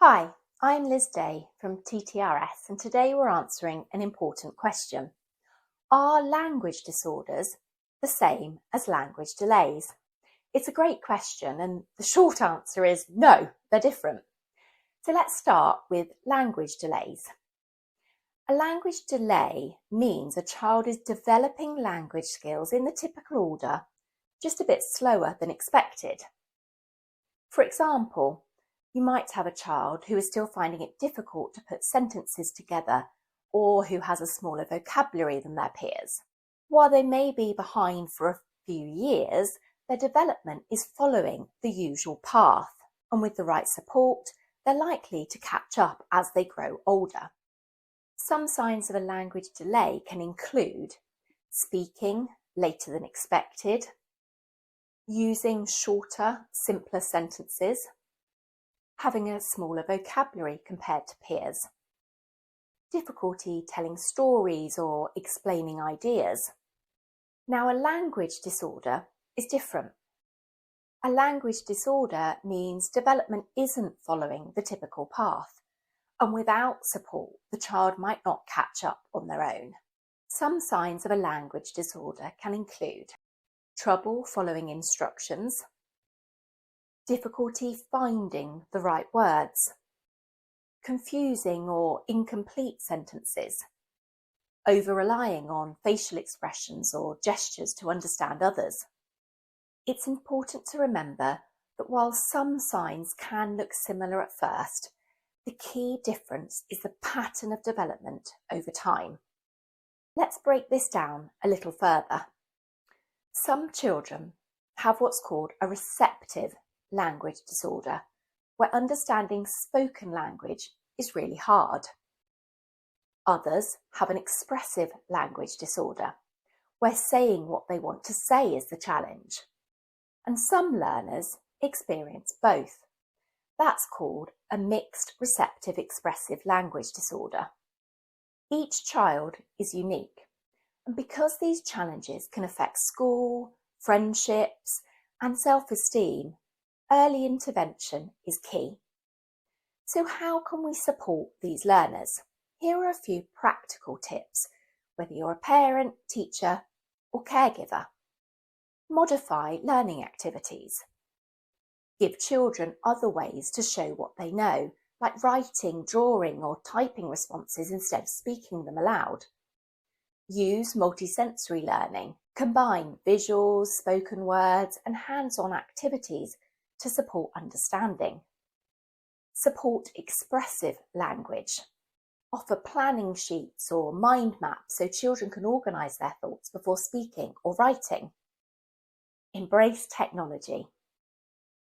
Hi, I'm Liz Day from TTRS and today we're answering an important question. Are language disorders the same as language delays? It's a great question and the short answer is no, they're different. So let's start with language delays. A language delay means a child is developing language skills in the typical order, just a bit slower than expected. For example, you might have a child who is still finding it difficult to put sentences together or who has a smaller vocabulary than their peers. While they may be behind for a few years, their development is following the usual path, and with the right support, they're likely to catch up as they grow older. Some signs of a language delay can include speaking later than expected, using shorter, simpler sentences, having a smaller vocabulary compared to peers, difficulty telling stories or explaining ideas. Now, a language disorder is different. A language disorder means development isn't following the typical path, and without support, the child might not catch up on their own. Some signs of a language disorder can include trouble following instructions, difficulty finding the right words, confusing or incomplete sentences, over-relying on facial expressions or gestures to understand others. It's important to remember that while some signs can look similar at first, the key difference is the pattern of development over time. Let's break this down a little further. Some children have what's called a receptive language disorder, where understanding spoken language is really hard. Others have an expressive language disorder, where saying what they want to say is the challenge. And some learners experience both. That's called a mixed receptive expressive language disorder. Each child is unique, and because these challenges can affect school, friendships, and self-esteem, early intervention is key. So how can we support these learners? Here are a few practical tips, whether you're a parent, teacher, or caregiver. Modify learning activities. Give children other ways to show what they know, like writing, drawing, or typing responses instead of speaking them aloud. Use multisensory learning. Combine visuals, spoken words, and hands-on activities to support understanding. Support expressive language. Offer planning sheets or mind maps so children can organise their thoughts before speaking or writing. Embrace technology.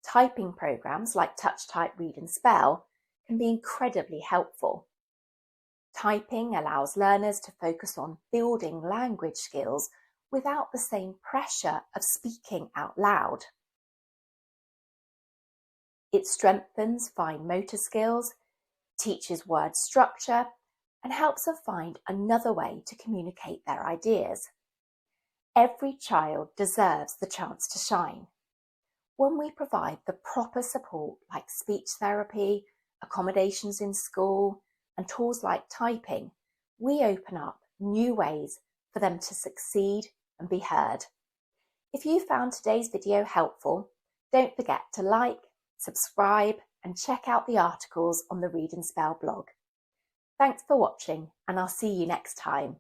Typing programs like Touch Type Read and Spell can be incredibly helpful. Typing allows learners to focus on building language skills without the same pressure of speaking out loud. It strengthens fine motor skills, teaches word structure, and helps them find another way to communicate their ideas. Every child deserves the chance to shine. When we provide the proper support like speech therapy, accommodations in school, and tools like typing, we open up new ways for them to succeed and be heard. If you found today's video helpful, don't forget to like, subscribe, and check out the articles on the Read and Spell blog. Thanks for watching, and I'll see you next time.